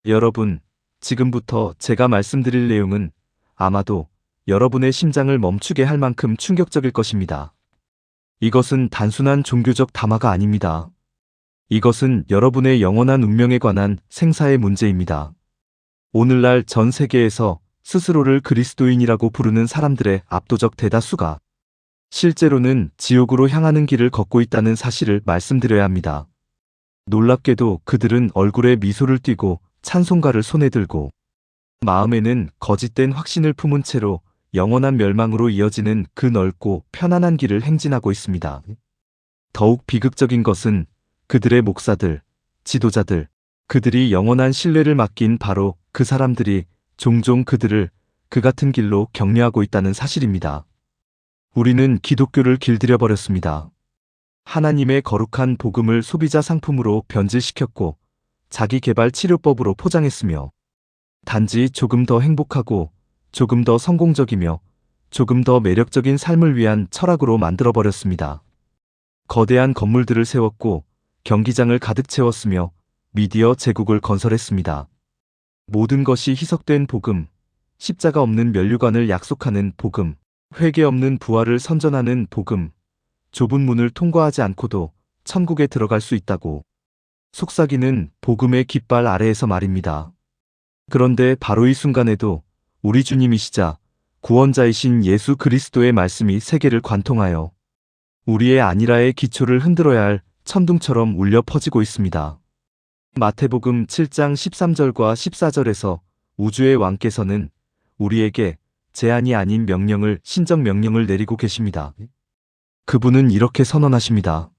여러분, 지금부터 제가 말씀드릴 내용은 아마도 여러분의 심장을 멈추게 할 만큼 충격적일 것입니다. 이것은 단순한 종교적 담화가 아닙니다. 이것은 여러분의 영원한 운명에 관한 생사의 문제입니다. 오늘날 전 세계에서 스스로를 그리스도인이라고 부르는 사람들의 압도적 대다수가 실제로는 지옥으로 향하는 길을 걷고 있다는 사실을 말씀드려야 합니다. 놀랍게도 그들은 얼굴에 미소를 띠고 찬송가를 손에 들고 마음에는 거짓된 확신을 품은 채로 영원한 멸망으로 이어지는 그 넓고 편안한 길을 행진하고 있습니다. 더욱 비극적인 것은 그들의 목사들, 지도자들, 그들이 영원한 신뢰를 맡긴 바로 그 사람들이 종종 그들을 그 같은 길로 격려하고 있다는 사실입니다. 우리는 기독교를 길들여 버렸습니다. 하나님의 거룩한 복음을 소비자 상품으로 변질시켰고 자기 개발 치료법으로 포장했으며 단지 조금 더 행복하고 조금 더 성공적이며 조금 더 매력적인 삶을 위한 철학으로 만들어버렸습니다. 거대한 건물들을 세웠고 경기장을 가득 채웠으며 미디어 제국을 건설했습니다. 모든 것이 희석된 복음, 십자가 없는 면류관을 약속하는 복음, 회개 없는 부활을 선전하는 복음, 좁은 문을 통과하지 않고도 천국에 들어갈 수 있다고 속삭이는 복음의 깃발 아래에서 말입니다. 그런데 바로 이 순간에도 우리 주님이시자 구원자이신 예수 그리스도의 말씀이 세계를 관통하여 우리의 안일화의 기초를 흔들어야 할 천둥처럼 울려 퍼지고 있습니다. 마태복음 7장 13절과 14절에서 우주의 왕께서는 우리에게 제한이 아닌 명령을, 신적 명령을 내리고 계십니다. 그분은 이렇게 선언하십니다.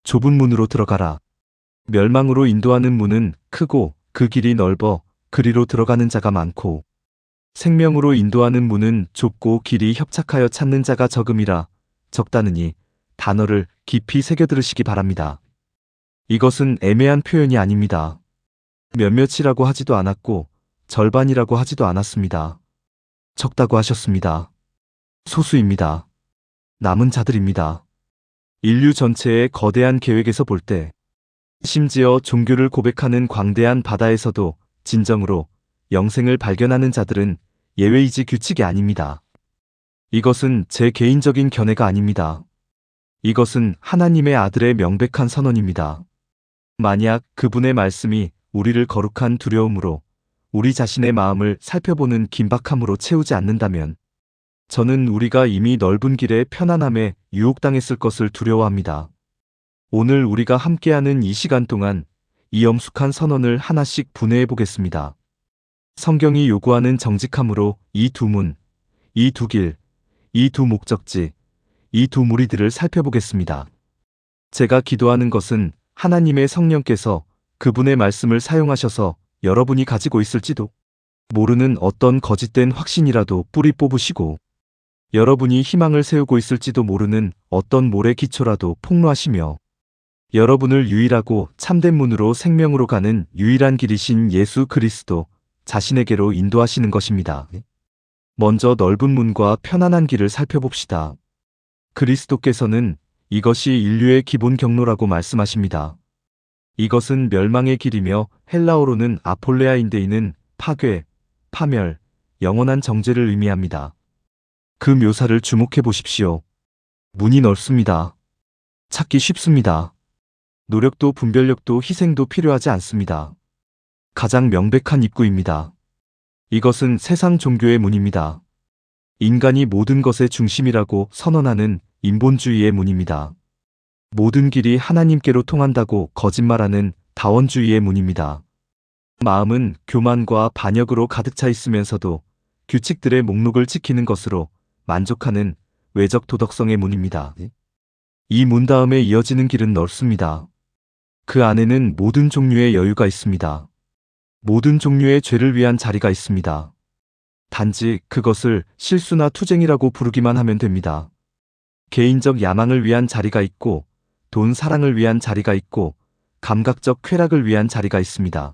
좁은 문으로 들어가라. 멸망으로 인도하는 문은 크고 그 길이 넓어 그리로 들어가는 자가 많고 생명으로 인도하는 문은 좁고 길이 협착하여 찾는 자가 적음이라. 적다느니 단어를 깊이 새겨들으시기 바랍니다. 이것은 애매한 표현이 아닙니다. 몇몇이라고 하지도 않았고 절반이라고 하지도 않았습니다. 적다고 하셨습니다. 소수입니다. 남은 자들입니다. 인류 전체의 거대한 계획에서 볼 때, 심지어 종교를 고백하는 광대한 바다에서도 진정으로 영생을 발견하는 자들은 예외이지 규칙이 아닙니다. 이것은 제 개인적인 견해가 아닙니다. 이것은 하나님의 아들의 명백한 선언입니다. 만약 그분의 말씀이 우리를 거룩한 두려움으로 우리 자신의 마음을 살펴보는 긴박함으로 채우지 않는다면 저는 우리가 이미 넓은 길의 편안함에 유혹당했을 것을 두려워합니다. 오늘 우리가 함께하는 이 시간 동안 이 엄숙한 선언을 하나씩 분해해 보겠습니다. 성경이 요구하는 정직함으로 이 두 문, 이 두 길, 이 두 목적지, 이 두 무리들을 살펴보겠습니다. 제가 기도하는 것은 하나님의 성령께서 그분의 말씀을 사용하셔서 여러분이 가지고 있을지도 모르는 어떤 거짓된 확신이라도 뿌리 뽑으시고 여러분이 희망을 세우고 있을지도 모르는 어떤 모래 기초라도 폭로하시며 여러분을 유일하고 참된 문으로 생명으로 가는 유일한 길이신 예수 그리스도 자신에게로 인도하시는 것입니다. 먼저 넓은 문과 편안한 길을 살펴봅시다. 그리스도께서는 이것이 인류의 기본 경로라고 말씀하십니다. 이것은 멸망의 길이며 헬라어로는 아폴레아인데이는 파괴, 파멸, 영원한 정죄를 의미합니다. 그 묘사를 주목해 보십시오. 문이 넓습니다. 찾기 쉽습니다. 노력도 분별력도 희생도 필요하지 않습니다. 가장 명백한 입구입니다. 이것은 세상 종교의 문입니다. 인간이 모든 것의 중심이라고 선언하는 인본주의의 문입니다. 모든 길이 하나님께로 통한다고 거짓말하는 다원주의의 문입니다. 마음은 교만과 반역으로 가득 차 있으면서도 규칙들의 목록을 지키는 것으로 만족하는 외적 도덕성의 문입니다. 이 문 다음에 이어지는 길은 넓습니다. 그 안에는 모든 종류의 여유가 있습니다. 모든 종류의 죄를 위한 자리가 있습니다. 단지 그것을 실수나 투쟁이라고 부르기만 하면 됩니다. 개인적 야망을 위한 자리가 있고 돈 사랑을 위한 자리가 있고 감각적 쾌락을 위한 자리가 있습니다.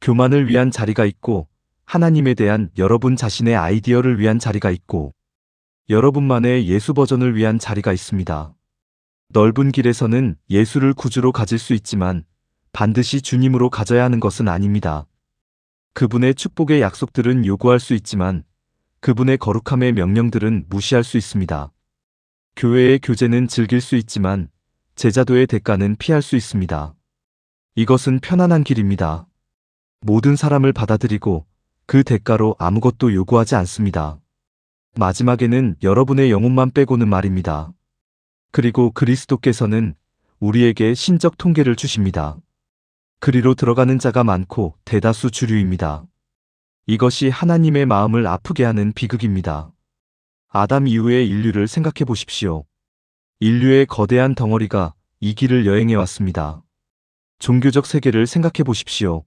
교만을 위한 자리가 있고 하나님에 대한 여러분 자신의 아이디어를 위한 자리가 있고 여러분만의 예수 버전을 위한 자리가 있습니다. 넓은 길에서는 예수를 구주로 가질 수 있지만 반드시 주님으로 가져야 하는 것은 아닙니다. 그분의 축복의 약속들은 요구할 수 있지만 그분의 거룩함의 명령들은 무시할 수 있습니다. 교회의 교제는 즐길 수 있지만 제자도의 대가는 피할 수 있습니다. 이것은 편안한 길입니다. 모든 사람을 받아들이고 그 대가로 아무것도 요구하지 않습니다. 마지막에는 여러분의 영혼만 빼고는 말입니다. 그리고 그리스도께서는 우리에게 신적 통계를 주십니다. 그리로 들어가는 자가 많고 대다수 주류입니다. 이것이 하나님의 마음을 아프게 하는 비극입니다. 아담 이후의 인류를 생각해 보십시오. 인류의 거대한 덩어리가 이 길을 여행해 왔습니다. 종교적 세계를 생각해 보십시오.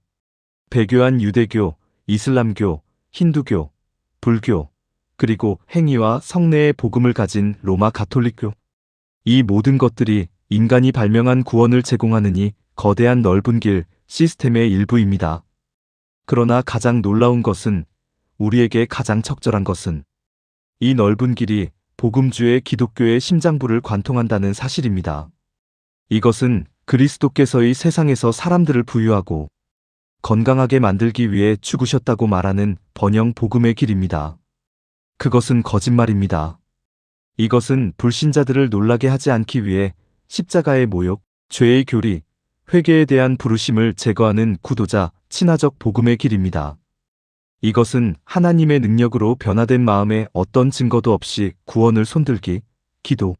배교한 유대교, 이슬람교, 힌두교, 불교, 그리고 행위와 성례의 복음을 가진 로마 가톨릭교. 이 모든 것들이 인간이 발명한 구원을 제공하는 이 거대한 넓은 길 시스템의 일부입니다. 그러나 가장 놀라운 것은, 우리에게 가장 적절한 것은 이 넓은 길이 복음주의 기독교의 심장부를 관통한다는 사실입니다. 이것은 그리스도께서의 세상에서 사람들을 부유하고 건강하게 만들기 위해 죽으셨다고 말하는 번영 복음의 길입니다. 그것은 거짓말입니다. 이것은 불신자들을 놀라게 하지 않기 위해 십자가의 모욕, 죄의 교리, 회개에 대한 부르심을 제거하는 구도자, 친화적 복음의 길입니다. 이것은 하나님의 능력으로 변화된 마음에 어떤 증거도 없이 구원을 손들기, 기도,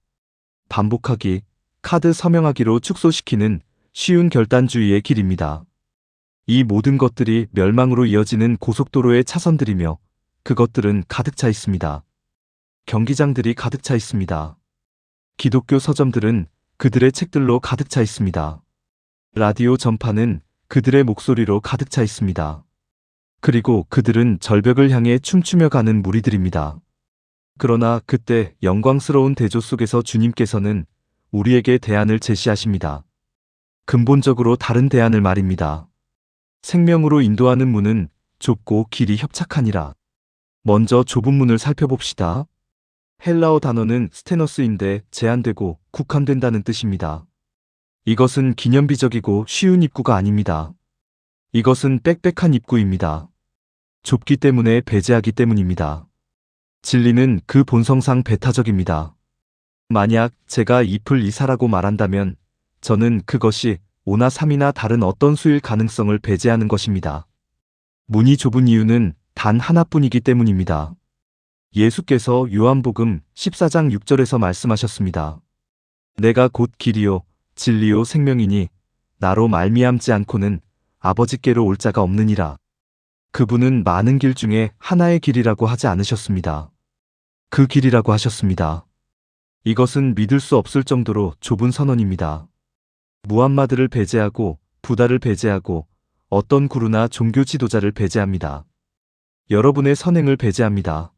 반복하기, 카드 서명하기로 축소시키는 쉬운 결단주의의 길입니다. 이 모든 것들이 멸망으로 이어지는 고속도로의 차선들이며 그것들은 가득 차 있습니다. 경기장들이 가득 차 있습니다. 기독교 서점들은 그들의 책들로 가득 차 있습니다. 라디오 전파는 그들의 목소리로 가득 차 있습니다. 그리고 그들은 절벽을 향해 춤추며 가는 무리들입니다. 그러나 그때 영광스러운 대조 속에서 주님께서는 우리에게 대안을 제시하십니다. 근본적으로 다른 대안을 말입니다. 생명으로 인도하는 문은 좁고 길이 협착하니라. 먼저 좁은 문을 살펴봅시다. 헬라어 단어는 스테너스인데 제한되고 국한된다는 뜻입니다. 이것은 기념비적이고 쉬운 입구가 아닙니다. 이것은 빽빽한 입구입니다. 좁기 때문에 배제하기 때문입니다. 진리는 그 본성상 배타적입니다. 만약 제가 잎을 이사라고 말한다면 저는 그것이 5나 3이나 다른 어떤 수일 가능성을 배제하는 것입니다. 문이 좁은 이유는 단 하나뿐이기 때문입니다. 예수께서 요한복음 14장 6절에서 말씀하셨습니다. 내가 곧 길이요 진리요 생명이니 나로 말미암지 않고는 아버지께로 올 자가 없느니라. 그분은 많은 길 중에 하나의 길이라고 하지 않으셨습니다. 그 길이라고 하셨습니다. 이것은 믿을 수 없을 정도로 좁은 선언입니다. 무함마드를 배제하고 부다를 배제하고 어떤 구루나 종교 지도자를 배제합니다. 여러분의 선행을 배제합니다.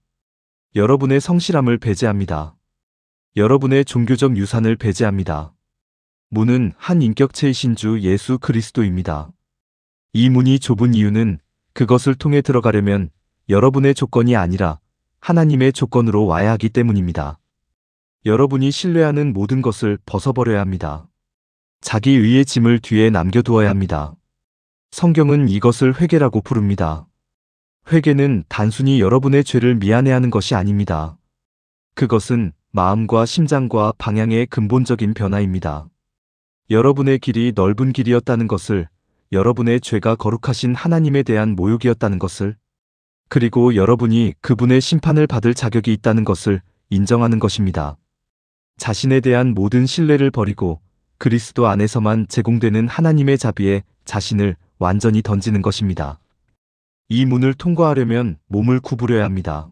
여러분의 성실함을 배제합니다. 여러분의 종교적 유산을 배제합니다. 문은 한 인격체이신 주 예수 그리스도입니다. 이 문이 좁은 이유는 그것을 통해 들어가려면 여러분의 조건이 아니라 하나님의 조건으로 와야 하기 때문입니다. 여러분이 신뢰하는 모든 것을 벗어버려야 합니다. 자기 의의 짐을 뒤에 남겨두어야 합니다. 성경은 이것을 회개라고 부릅니다. 회개는 단순히 여러분의 죄를 미안해하는 것이 아닙니다. 그것은 마음과 심장과 방향의 근본적인 변화입니다. 여러분의 길이 넓은 길이었다는 것을, 여러분의 죄가 거룩하신 하나님에 대한 모욕이었다는 것을, 그리고 여러분이 그분의 심판을 받을 자격이 있다는 것을 인정하는 것입니다. 자신에 대한 모든 신뢰를 버리고 그리스도 안에서만 제공되는 하나님의 자비에 자신을 완전히 던지는 것입니다. 이 문을 통과하려면 몸을 구부려야 합니다.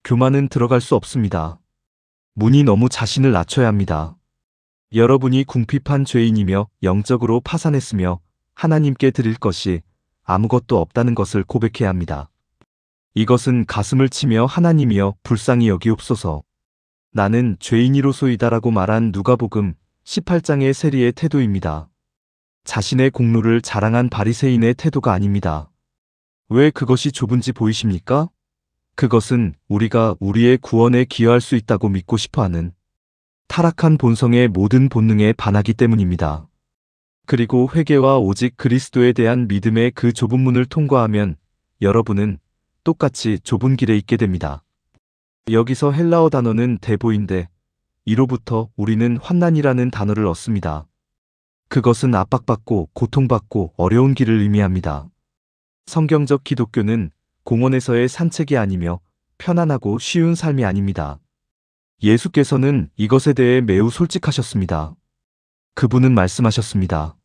교만은 들어갈 수 없습니다. 문이 너무 자신을 낮춰야 합니다. 여러분이 궁핍한 죄인이며 영적으로 파산했으며 하나님께 드릴 것이 아무것도 없다는 것을 고백해야 합니다. 이것은 가슴을 치며 하나님이여 불쌍히 여기옵소서. 나는 죄인이로소이다라고 말한 누가복음 18장의 세리의 태도입니다. 자신의 공로를 자랑한 바리새인의 태도가 아닙니다. 왜 그것이 좁은지 보이십니까? 그것은 우리가 우리의 구원에 기여할 수 있다고 믿고 싶어하는 타락한 본성의 모든 본능에 반하기 때문입니다. 그리고 회개와 오직 그리스도에 대한 믿음의 그 좁은 문을 통과하면 여러분은 똑같이 좁은 길에 있게 됩니다. 여기서 헬라어 단어는 데보인데 이로부터 우리는 환난이라는 단어를 얻습니다. 그것은 압박받고 고통받고 어려운 길을 의미합니다. 성경적 기독교는 공원에서의 산책이 아니며 편안하고 쉬운 삶이 아닙니다. 예수께서는 이것에 대해 매우 솔직하셨습니다. 그분은 말씀하셨습니다.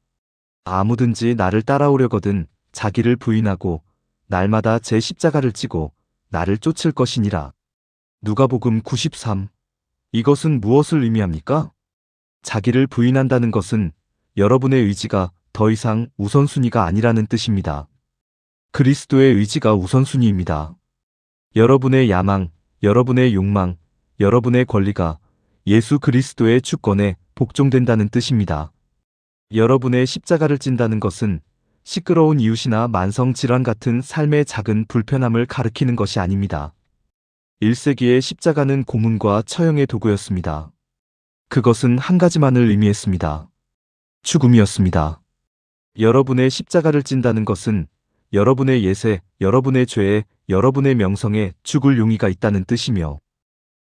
아무든지 나를 따라오려거든 자기를 부인하고 날마다 제 십자가를 지고 나를 쫓을 것이니라. 누가복음 93. 이것은 무엇을 의미합니까? 자기를 부인한다는 것은 여러분의 의지가 더 이상 우선순위가 아니라는 뜻입니다. 그리스도의 의지가 우선순위입니다. 여러분의 야망, 여러분의 욕망, 여러분의 권리가 예수 그리스도의 주권에 복종된다는 뜻입니다. 여러분의 십자가를 찐다는 것은 시끄러운 이웃이나 만성질환 같은 삶의 작은 불편함을 가리키는 것이 아닙니다. 1세기의 십자가는 고문과 처형의 도구였습니다. 그것은 한 가지만을 의미했습니다. 죽음이었습니다. 여러분의 십자가를 찐다는 것은 여러분의 예세, 여러분의 죄에, 여러분의 명성에 죽을 용의가 있다는 뜻이며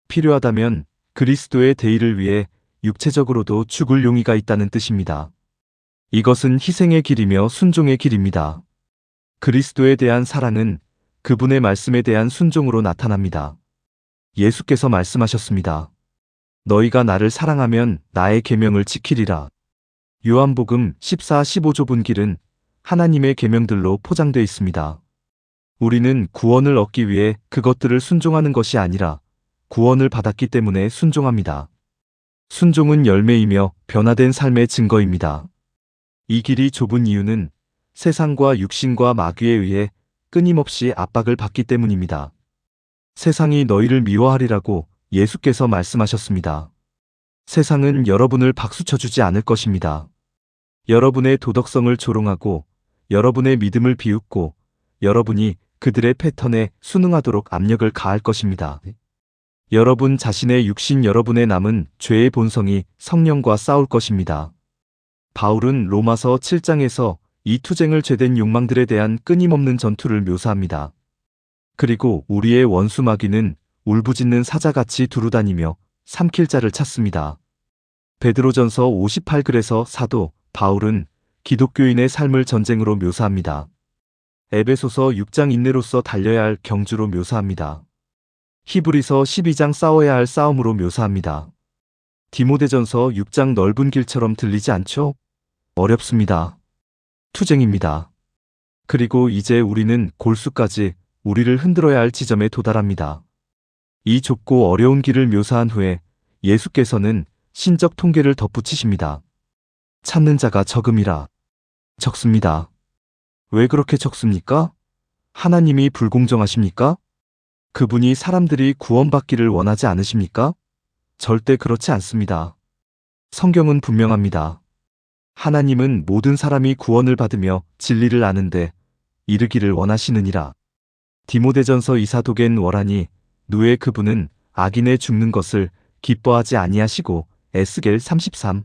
필요하다면 그리스도의 대의를 위해 육체적으로도 죽을 용의가 있다는 뜻입니다. 이것은 희생의 길이며 순종의 길입니다. 그리스도에 대한 사랑은 그분의 말씀에 대한 순종으로 나타납니다. 예수께서 말씀하셨습니다. 너희가 나를 사랑하면 나의 계명을 지키리라. 요한복음 14-15 좁은 길은 하나님의 계명들로 포장되어 있습니다. 우리는 구원을 얻기 위해 그것들을 순종하는 것이 아니라 구원을 받았기 때문에 순종합니다. 순종은 열매이며 변화된 삶의 증거입니다. 이 길이 좁은 이유는 세상과 육신과 마귀에 의해 끊임없이 압박을 받기 때문입니다. 세상이 너희를 미워하리라고 예수께서 말씀하셨습니다. 세상은 여러분을 박수쳐주지 않을 것입니다. 여러분의 도덕성을 조롱하고 여러분의 믿음을 비웃고 여러분이 그들의 패턴에 순응하도록 압력을 가할 것입니다. 여러분 자신의 육신 여러분의 남은 죄의 본성이 성령과 싸울 것입니다. 바울은 로마서 7장에서 이 투쟁을 죄된 욕망들에 대한 끊임없는 전투를 묘사합니다. 그리고 우리의 원수 마귀는 울부짖는 사자같이 두루다니며 삼킬 자를 찾습니다. 베드로전서 58글에서 사도 바울은 기독교인의 삶을 전쟁으로 묘사합니다. 에베소서 6장 인내로서 달려야 할 경주로 묘사합니다. 히브리서 12장 싸워야 할 싸움으로 묘사합니다. 디모데전서 6장 넓은 길처럼 들리지 않죠? 어렵습니다. 투쟁입니다. 그리고 이제 우리는 골수까지 우리를 흔들어야 할 지점에 도달합니다. 이 좁고 어려운 길을 묘사한 후에 예수께서는 신적 통계를 덧붙이십니다. 찾는 자가 적음이라. 적습니다. 왜 그렇게 적습니까? 하나님이 불공정하십니까? 그분이 사람들이 구원받기를 원하지 않으십니까? 절대 그렇지 않습니다. 성경은 분명합니다. 하나님은 모든 사람이 구원을 받으며 진리를 아는데 이르기를 원하시느니라. 디모데전서 2사도겐 워라니 누에 그분은 악인의 죽는 것을 기뻐하지 아니하시고 에스겔 33.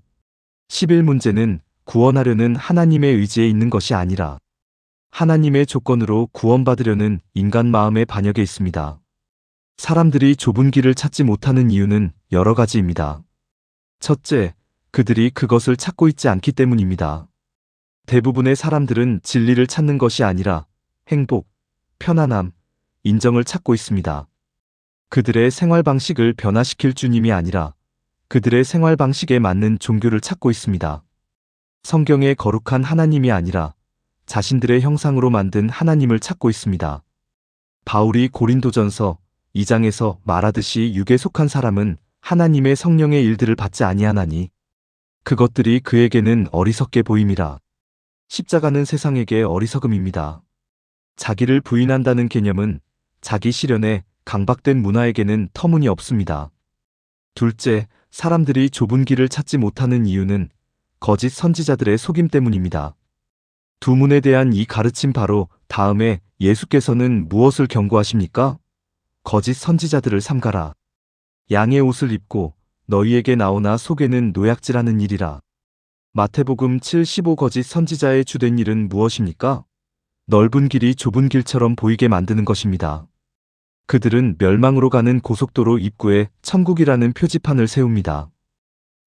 11문제는 구원하려는 하나님의 의지에 있는 것이 아니라 하나님의 조건으로 구원받으려는 인간 마음의 반역에 있습니다. 사람들이 좁은 길을 찾지 못하는 이유는 여러 가지입니다. 첫째, 그들이 그것을 찾고 있지 않기 때문입니다. 대부분의 사람들은 진리를 찾는 것이 아니라 행복, 편안함, 인정을 찾고 있습니다. 그들의 생활 방식을 변화시킬 주님이 아니라 그들의 생활 방식에 맞는 종교를 찾고 있습니다. 성경의 거룩한 하나님이 아니라 자신들의 형상으로 만든 하나님을 찾고 있습니다. 바울이 고린도전서 2장에서 말하듯이 육에 속한 사람은 하나님의 성령의 일들을 받지 아니하나니 그것들이 그에게는 어리석게 보임이라. 십자가는 세상에게 어리석음입니다. 자기를 부인한다는 개념은 자기 실현에 강박된 문화에게는 터무니없습니다. 둘째, 사람들이 좁은 길을 찾지 못하는 이유는 거짓 선지자들의 속임 때문입니다. 두 문에 대한 이 가르침 바로 다음에 예수께서는 무엇을 경고하십니까? 거짓 선지자들을 삼가라. 양의 옷을 입고 너희에게 나오나 속에는 노약질하는 일이라. 마태복음 7:15 거짓 선지자의 주된 일은 무엇입니까? 넓은 길이 좁은 길처럼 보이게 만드는 것입니다. 그들은 멸망으로 가는 고속도로 입구에 천국이라는 표지판을 세웁니다.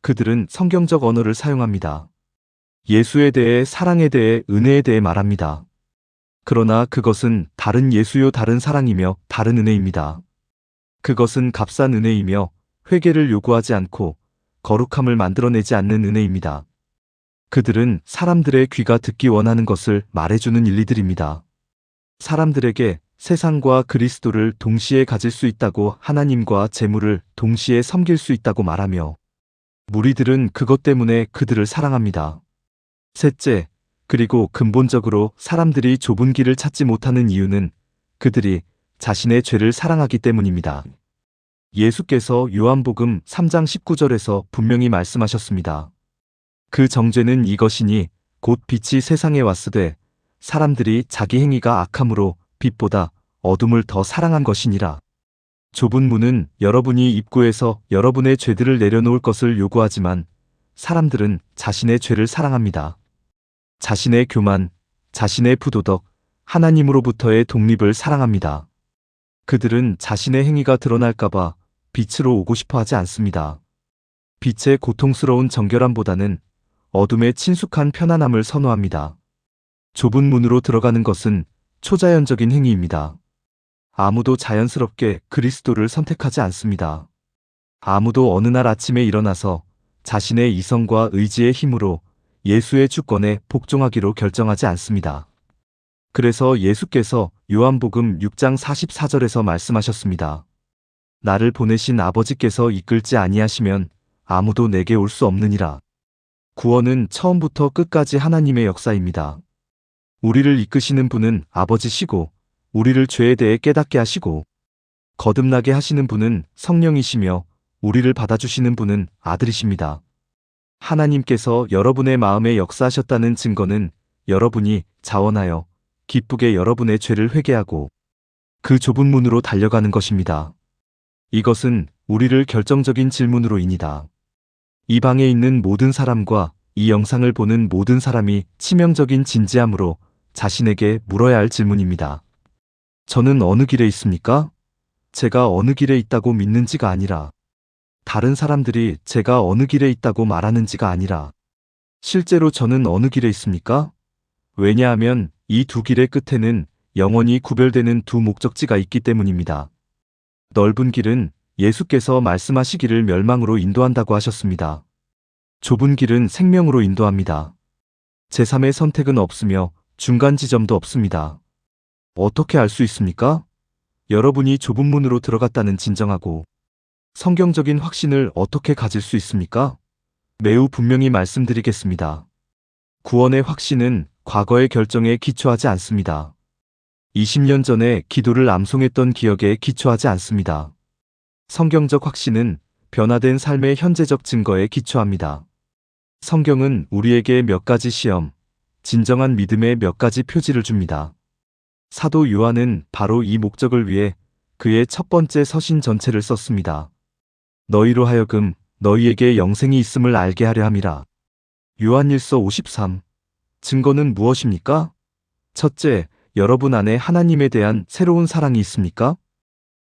그들은 성경적 언어를 사용합니다. 예수에 대해, 사랑에 대해, 은혜에 대해 말합니다. 그러나 그것은 다른 예수요, 다른 사랑이며 다른 은혜입니다. 그것은 값싼 은혜이며 회개를 요구하지 않고 거룩함을 만들어내지 않는 은혜입니다. 그들은 사람들의 귀가 듣기 원하는 것을 말해주는 인리들입니다. 사람들에게 세상과 그리스도를 동시에 가질 수 있다고, 하나님과 재물을 동시에 섬길 수 있다고 말하며, 무리들은 그것 때문에 그들을 사랑합니다. 셋째, 그리고 근본적으로 사람들이 좁은 길을 찾지 못하는 이유는 그들이 자신의 죄를 사랑하기 때문입니다. 예수께서 요한복음 3장 19절에서 분명히 말씀하셨습니다. 그 정죄는 이것이니 곧 빛이 세상에 왔으되 사람들이 자기 행위가 악함으로 빛보다 어둠을 더 사랑한 것이니라. 좁은 문은 여러분이 입구에서 여러분의 죄들을 내려놓을 것을 요구하지만 사람들은 자신의 죄를 사랑합니다. 자신의 교만, 자신의 부도덕, 하나님으로부터의 독립을 사랑합니다. 그들은 자신의 행위가 드러날까봐 빛으로 오고 싶어 하지 않습니다. 빛의 고통스러운 정결함보다는 어둠의 친숙한 편안함을 선호합니다. 좁은 문으로 들어가는 것은 초자연적인 행위입니다. 아무도 자연스럽게 그리스도를 선택하지 않습니다. 아무도 어느 날 아침에 일어나서 자신의 이성과 의지의 힘으로 예수의 주권에 복종하기로 결정하지 않습니다. 그래서 예수께서 요한복음 6장 44절에서 말씀하셨습니다. 나를 보내신 아버지께서 이끌지 아니하시면 아무도 내게 올 수 없느니라. 구원은 처음부터 끝까지 하나님의 역사입니다. 우리를 이끄시는 분은 아버지시고, 우리를 죄에 대해 깨닫게 하시고, 거듭나게 하시는 분은 성령이시며, 우리를 받아주시는 분은 아들이십니다. 하나님께서 여러분의 마음에 역사하셨다는 증거는 여러분이 자원하여 기쁘게 여러분의 죄를 회개하고 그 좁은 문으로 달려가는 것입니다. 이것은 우리를 결정적인 질문으로입니다. 이 방에 있는 모든 사람과 이 영상을 보는 모든 사람이 치명적인 진지함으로 자신에게 물어야 할 질문입니다. 저는 어느 길에 있습니까? 제가 어느 길에 있다고 믿는지가 아니라, 다른 사람들이 제가 어느 길에 있다고 말하는지가 아니라, 실제로 저는 어느 길에 있습니까? 왜냐하면 이 두 길의 끝에는 영원히 구별되는 두 목적지가 있기 때문입니다. 넓은 길은 예수께서 말씀하시기를 멸망으로 인도한다고 하셨습니다. 좁은 길은 생명으로 인도합니다. 제3의 선택은 없으며 중간 지점도 없습니다. 어떻게 알 수 있습니까? 여러분이 좁은 문으로 들어갔다는 진정하고 성경적인 확신을 어떻게 가질 수 있습니까? 매우 분명히 말씀드리겠습니다. 구원의 확신은 과거의 결정에 기초하지 않습니다. 20년 전에 기도를 암송했던 기억에 기초하지 않습니다. 성경적 확신은 변화된 삶의 현재적 증거에 기초합니다. 성경은 우리에게 몇 가지 시험, 진정한 믿음의 몇 가지 표지를 줍니다. 사도 요한은 바로 이 목적을 위해 그의 첫 번째 서신 전체를 썼습니다. 너희로 하여금 너희에게 영생이 있음을 알게 하려 함이라. 요한일서 53. 증거는 무엇입니까? 첫째, 여러분 안에 하나님에 대한 새로운 사랑이 있습니까?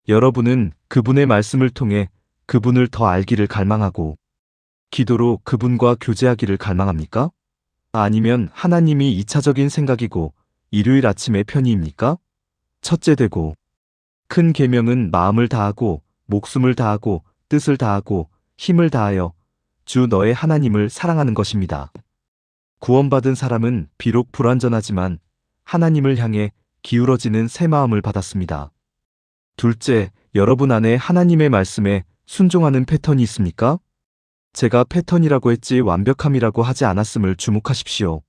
여러분은 그분의 말씀을 통해 그분을 더 알기를 갈망하고 기도로 그분과 교제하기를 갈망합니까? 아니면 하나님이 2차적인 생각이고 일요일 아침의 편의입니까? 첫째 되고 큰 계명은 마음을 다하고 목숨을 다하고 뜻을 다하고 힘을 다하여 주 너의 하나님을 사랑하는 것입니다. 구원받은 사람은 비록 불완전하지만 하나님을 향해 기울어지는 새 마음을 받았습니다. 둘째, 여러분 안에 하나님의 말씀에 순종하는 패턴이 있습니까? 제가 패턴이라고 했지 완벽함이라고 하지 않았음을 주목하십시오.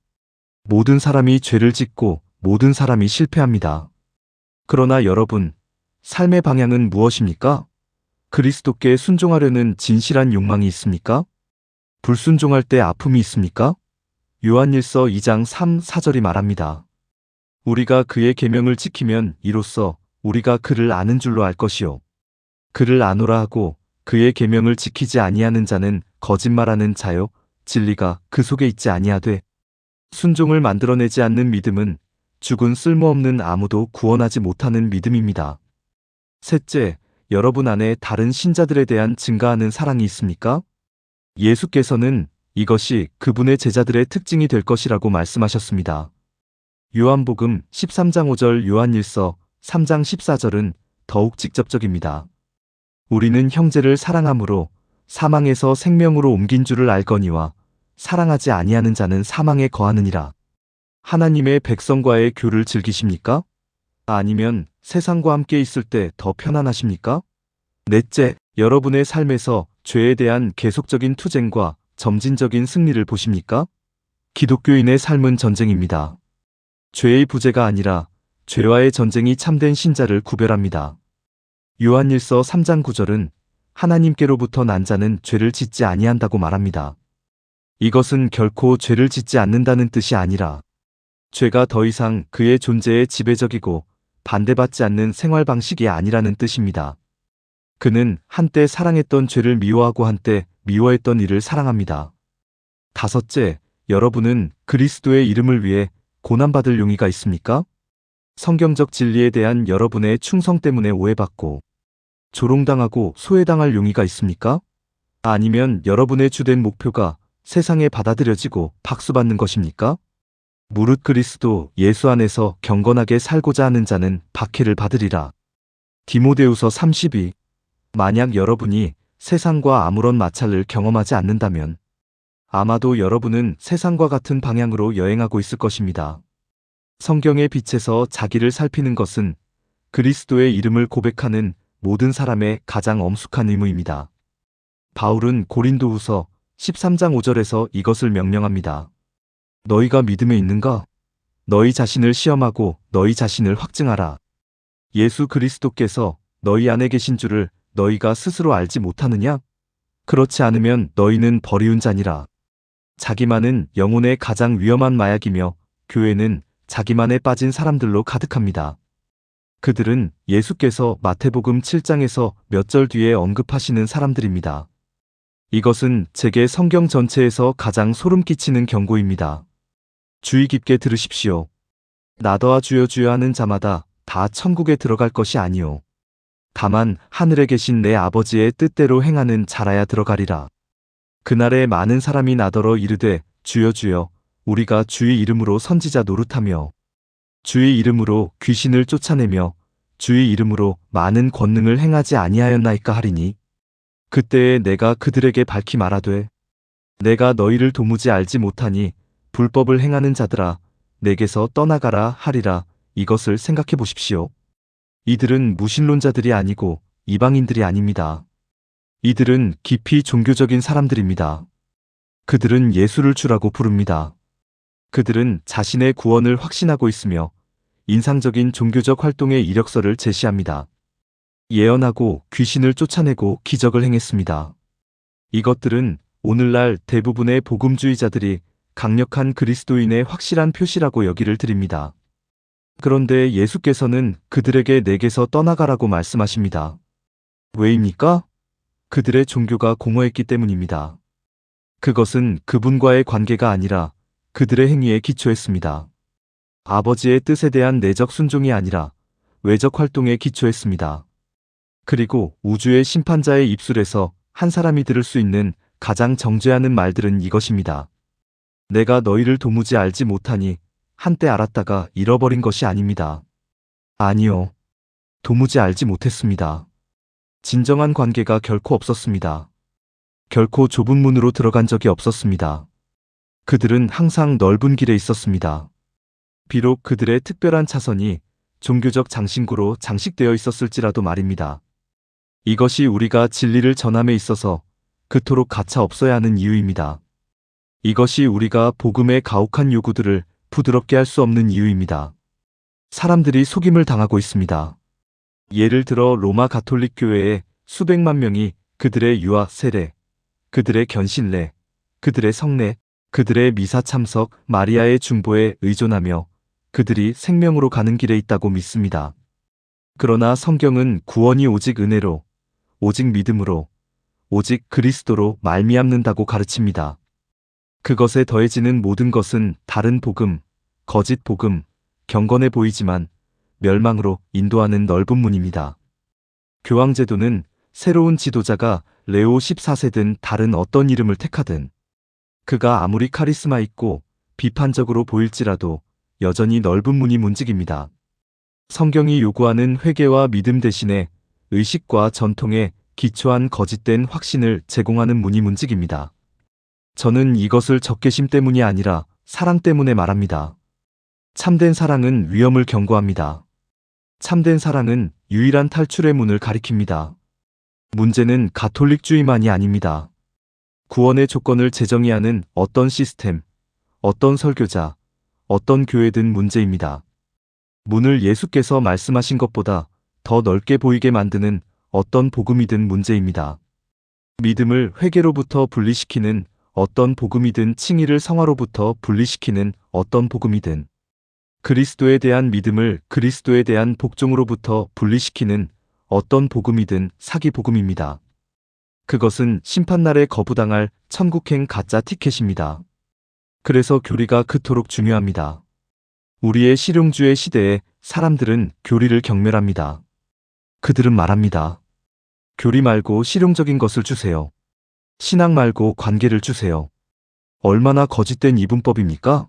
모든 사람이 죄를 짓고 모든 사람이 실패합니다. 그러나 여러분, 삶의 방향은 무엇입니까? 그리스도께 순종하려는 진실한 욕망이 있습니까? 불순종할 때 아픔이 있습니까? 요한일서 2장 3, 4절이 말합니다. 우리가 그의 계명을 지키면 이로써 우리가 그를 아는 줄로 알 것이요. 그를 아노라 하고 그의 계명을 지키지 아니하는 자는 거짓말하는 자요, 진리가 그 속에 있지 아니하되. 순종을 만들어내지 않는 믿음은 죽은 쓸모없는 아무도 구원하지 못하는 믿음입니다. 셋째, 여러분 안에 다른 신자들에 대한 증가하는 사랑이 있습니까? 예수께서는 이것이 그분의 제자들의 특징이 될 것이라고 말씀하셨습니다. 요한복음 13장 5절, 요한일서 3장 14절은 더욱 직접적입니다. 우리는 형제를 사랑함으로 사망에서 생명으로 옮긴 줄을 알거니와 사랑하지 아니하는 자는 사망에 거하느니라. 하나님의 백성과의 교를 즐기십니까? 아니면 세상과 함께 있을 때 더 편안하십니까? 넷째, 여러분의 삶에서 죄에 대한 계속적인 투쟁과 점진적인 승리를 보십니까? 기독교인의 삶은 전쟁입니다. 죄의 부재가 아니라 죄와의 전쟁이 참된 신자를 구별합니다. 요한일서 3장 9절은 하나님께로부터 난 자는 죄를 짓지 아니한다고 말합니다. 이것은 결코 죄를 짓지 않는다는 뜻이 아니라 죄가 더 이상 그의 존재에 지배적이고 반대받지 않는 생활 방식이 아니라는 뜻입니다. 그는 한때 사랑했던 죄를 미워하고 한때 미워했던 이를 사랑합니다. 다섯째, 여러분은 그리스도의 이름을 위해 고난받을 용의가 있습니까? 성경적 진리에 대한 여러분의 충성 때문에 오해받고 조롱당하고 소외당할 용의가 있습니까? 아니면 여러분의 주된 목표가 세상에 받아들여지고 박수받는 것입니까? 무릇 그리스도 예수 안에서 경건하게 살고자 하는 자는 박해를 받으리라. 디모데후서 3:12. 만약 여러분이 세상과 아무런 마찰을 경험하지 않는다면 아마도 여러분은 세상과 같은 방향으로 여행하고 있을 것입니다. 성경의 빛에서 자기를 살피는 것은 그리스도의 이름을 고백하는 모든 사람의 가장 엄숙한 의무입니다. 바울은 고린도후서 13장 5절에서 이것을 명령합니다. 너희가 믿음에 있는가? 너희 자신을 시험하고 너희 자신을 확증하라. 예수 그리스도께서 너희 안에 계신 줄을 너희가 스스로 알지 못하느냐? 그렇지 않으면 너희는 버리운 자니라. 자기만은 영혼의 가장 위험한 마약이며 교회는 자기만에 빠진 사람들로 가득합니다. 그들은 예수께서 마태복음 7장에서 몇 절 뒤에 언급하시는 사람들입니다. 이것은 제게 성경 전체에서 가장 소름 끼치는 경고입니다. 주의 깊게 들으십시오. 나더하 주여 주여 하는 자마다 다 천국에 들어갈 것이 아니요 다만 하늘에 계신 내 아버지의 뜻대로 행하는 자라야 들어가리라. 그날에 많은 사람이 나더러 이르되 주여 주여 우리가 주의 이름으로 선지자 노릇하며 주의 이름으로 귀신을 쫓아내며 주의 이름으로 많은 권능을 행하지 아니하였나이까 하리니 그때에 내가 그들에게 밝히 말하되 내가 너희를 도무지 알지 못하니 불법을 행하는 자들아 내게서 떠나가라 하리라. 이것을 생각해 보십시오. 이들은 무신론자들이 아니고 이방인들이 아닙니다. 이들은 깊이 종교적인 사람들입니다. 그들은 예수를 주라고 부릅니다. 그들은 자신의 구원을 확신하고 있으며 인상적인 종교적 활동의 이력서를 제시합니다. 예언하고 귀신을 쫓아내고 기적을 행했습니다. 이것들은 오늘날 대부분의 복음주의자들이 강력한 그리스도인의 확실한 표시라고 여기를 드립니다. 그런데 예수께서는 그들에게 내게서 떠나가라고 말씀하십니다. 왜입니까? 그들의 종교가 공허했기 때문입니다. 그것은 그분과의 관계가 아니라 그들의 행위에 기초했습니다. 아버지의 뜻에 대한 내적 순종이 아니라 외적 활동에 기초했습니다. 그리고 우주의 심판자의 입술에서 한 사람이 들을 수 있는 가장 정죄하는 말들은 이것입니다. 내가 너희를 도무지 알지 못하니 한때 알았다가 잃어버린 것이 아닙니다. 아니요. 도무지 알지 못했습니다. 진정한 관계가 결코 없었습니다. 결코 좁은 문으로 들어간 적이 없었습니다. 그들은 항상 넓은 길에 있었습니다. 비록 그들의 특별한 차선이 종교적 장신구로 장식되어 있었을지라도 말입니다. 이것이 우리가 진리를 전함에 있어서 그토록 가차 없어야 하는 이유입니다. 이것이 우리가 복음의 가혹한 요구들을 부드럽게 할 수 없는 이유입니다. 사람들이 속임을 당하고 있습니다. 예를 들어 로마 가톨릭 교회의 수백만 명이 그들의 유아 세례, 그들의 견신례, 그들의 성례, 그들의 미사 참석, 마리아의 중보에 의존하며 그들이 생명으로 가는 길에 있다고 믿습니다. 그러나 성경은 구원이 오직 은혜로, 오직 믿음으로, 오직 그리스도로 말미암는다고 가르칩니다. 그것에 더해지는 모든 것은 다른 복음, 거짓 복음, 경건해 보이지만 멸망으로 인도하는 넓은 문입니다. 교황제도는 새로운 지도자가 레오 14세든 다른 어떤 이름을 택하든 그가 아무리 카리스마 있고 비판적으로 보일지라도 여전히 넓은 문이 문직입니다. 성경이 요구하는 회개와 믿음 대신에 의식과 전통에 기초한 거짓된 확신을 제공하는 문이 문직입니다. 저는 이것을 적개심 때문이 아니라 사랑 때문에 말합니다. 참된 사랑은 위험을 경고합니다. 참된 사랑은 유일한 탈출의 문을 가리킵니다. 문제는 가톨릭주의만이 아닙니다. 구원의 조건을 제정의하는 어떤 시스템, 어떤 설교자, 어떤 교회든 문제입니다. 문을 예수께서 말씀하신 것보다 더 넓게 보이게 만드는 어떤 복음이든 문제입니다. 믿음을 회개로부터 분리시키는 어떤 복음이든 칭의를 성화로부터 분리시키는 어떤 복음이든 그리스도에 대한 믿음을 그리스도에 대한 복종으로부터 분리시키는 어떤 복음이든 사기 복음입니다. 그것은 심판날에 거부당할 천국행 가짜 티켓입니다. 그래서 교리가 그토록 중요합니다. 우리의 실용주의 시대에 사람들은 교리를 경멸합니다. 그들은 말합니다. 교리 말고 실용적인 것을 주세요. 신앙 말고 관계를 주세요. 얼마나 거짓된 이분법입니까?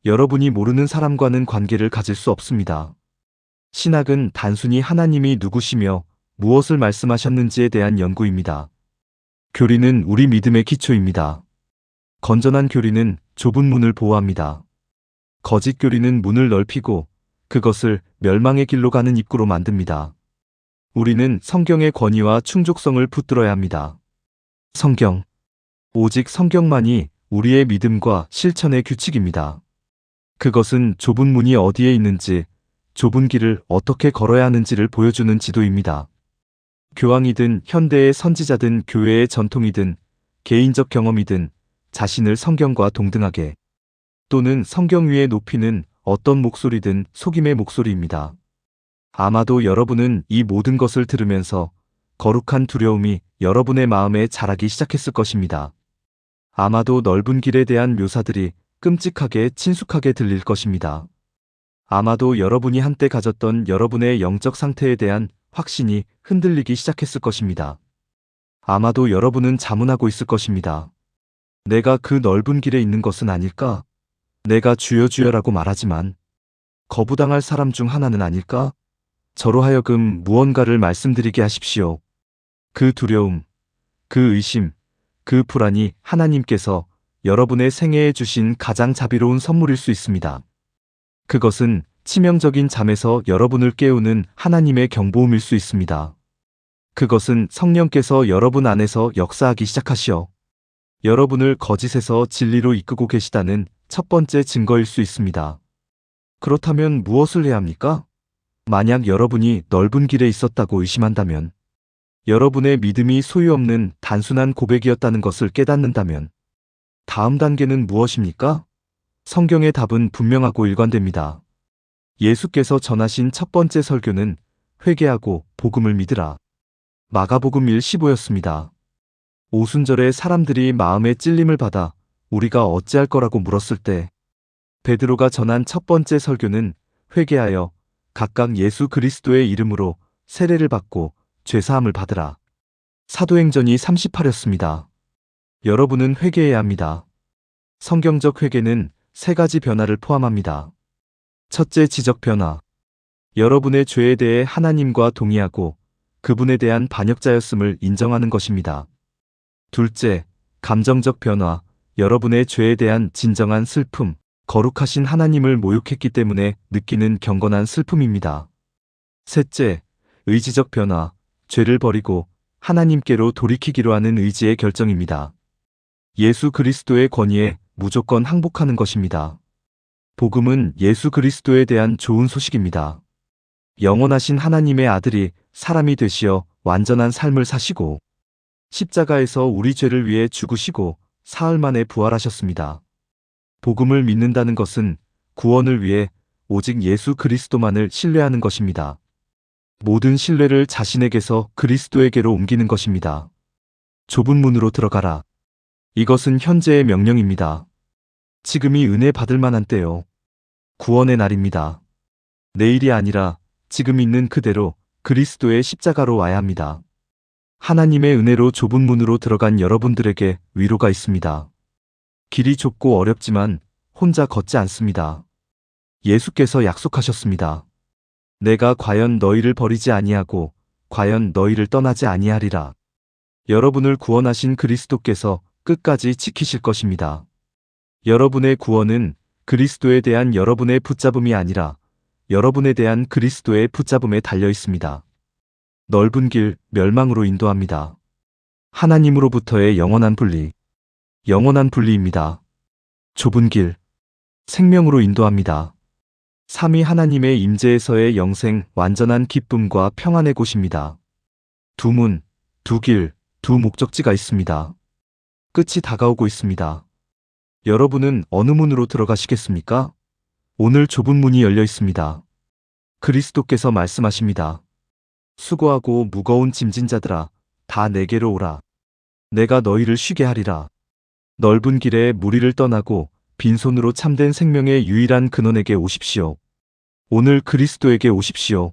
여러분이 모르는 사람과는 관계를 가질 수 없습니다. 신학은 단순히 하나님이 누구시며 무엇을 말씀하셨는지에 대한 연구입니다. 교리는 우리 믿음의 기초입니다. 건전한 교리는 좁은 문을 보호합니다. 거짓 교리는 문을 넓히고 그것을 멸망의 길로 가는 입구로 만듭니다. 우리는 성경의 권위와 충족성을 붙들어야 합니다. 성경. 오직 성경만이 우리의 믿음과 실천의 규칙입니다. 그것은 좁은 문이 어디에 있는지, 좁은 길을 어떻게 걸어야 하는지를 보여주는 지도입니다. 교황이든 현대의 선지자든 교회의 전통이든 개인적 경험이든 자신을 성경과 동등하게 또는 성경 위에 높이는 어떤 목소리든 속임의 목소리입니다. 아마도 여러분은 이 모든 것을 들으면서 거룩한 두려움이 여러분의 마음에 자라기 시작했을 것입니다. 아마도 넓은 길에 대한 묘사들이 끔찍하게 친숙하게 들릴 것입니다. 아마도 여러분이 한때 가졌던 여러분의 영적 상태에 대한 확신이 흔들리기 시작했을 것입니다. 아마도 여러분은 자문하고 있을 것입니다. 내가 그 넓은 길에 있는 것은 아닐까? 내가 주여 주여라고 말하지만 거부당할 사람 중 하나는 아닐까? 저로 하여금 무언가를 말씀드리게 하십시오. 그 두려움, 그 의심, 그 불안이 하나님께서 여러분의 생애에 주신 가장 자비로운 선물일 수 있습니다. 그것은 치명적인 잠에서 여러분을 깨우는 하나님의 경보음일 수 있습니다. 그것은 성령께서 여러분 안에서 역사하기 시작하시어 여러분을 거짓에서 진리로 이끄고 계시다는 첫 번째 증거일 수 있습니다. 그렇다면 무엇을 해야 합니까? 만약 여러분이 넓은 길에 있었다고 의심한다면, 여러분의 믿음이 소유없는 단순한 고백이었다는 것을 깨닫는다면, 다음 단계는 무엇입니까? 성경의 답은 분명하고 일관됩니다. 예수께서 전하신 첫 번째 설교는 회개하고 복음을 믿으라. 마가복음 1:15였습니다. 오순절에 사람들이 마음의 찔림을 받아 우리가 어찌할 거라고 물었을 때 베드로가 전한 첫 번째 설교는 회개하여 각각 예수 그리스도의 이름으로 세례를 받고 죄사함을 받으라. 사도행전이 38였습니다. 여러분은 회개해야 합니다. 성경적 회개는 세 가지 변화를 포함합니다. 첫째, 지적 변화. 여러분의 죄에 대해 하나님과 동의하고 그분에 대한 반역자였음을 인정하는 것입니다. 둘째, 감정적 변화. 여러분의 죄에 대한 진정한 슬픔, 거룩하신 하나님을 모욕했기 때문에 느끼는 경건한 슬픔입니다. 셋째, 의지적 변화. 죄를 버리고 하나님께로 돌이키기로 하는 의지의 결정입니다. 예수 그리스도의 권위에 무조건 항복하는 것입니다. 복음은 예수 그리스도에 대한 좋은 소식입니다. 영원하신 하나님의 아들이 사람이 되시어 완전한 삶을 사시고 십자가에서 우리 죄를 위해 죽으시고 사흘 만에 부활하셨습니다. 복음을 믿는다는 것은 구원을 위해 오직 예수 그리스도만을 신뢰하는 것입니다. 모든 신뢰를 자신에게서 그리스도에게로 옮기는 것입니다. 좁은 문으로 들어가라. 이것은 현재의 명령입니다. 지금이 은혜 받을 만한 때요. 구원의 날입니다. 내일이 아니라 지금 있는 그대로 그리스도의 십자가로 와야 합니다. 하나님의 은혜로 좁은 문으로 들어간 여러분들에게 위로가 있습니다. 길이 좁고 어렵지만 혼자 걷지 않습니다. 예수께서 약속하셨습니다. 내가 과연 너희를 버리지 아니하고 과연 너희를 떠나지 아니하리라. 여러분을 구원하신 그리스도께서 끝까지 지키실 것입니다. 여러분의 구원은 그리스도에 대한 여러분의 붙잡음이 아니라 여러분에 대한 그리스도의 붙잡음에 달려 있습니다. 넓은 길, 멸망으로 인도합니다. 하나님으로부터의 영원한 분리. 영원한 분리입니다. 좁은 길, 생명으로 인도합니다. 삼위 하나님의 임재에서의 영생, 완전한 기쁨과 평안의 곳입니다. 두 문, 두 길, 두 목적지가 있습니다. 끝이 다가오고 있습니다. 여러분은 어느 문으로 들어가시겠습니까? 오늘 좁은 문이 열려 있습니다. 그리스도께서 말씀하십니다. 수고하고 무거운 짐진 자들아, 다 내게로 오라. 내가 너희를 쉬게 하리라. 넓은 길에 무리를 떠나고 빈손으로 참된 생명의 유일한 근원에게 오십시오. 오늘 그리스도에게 오십시오.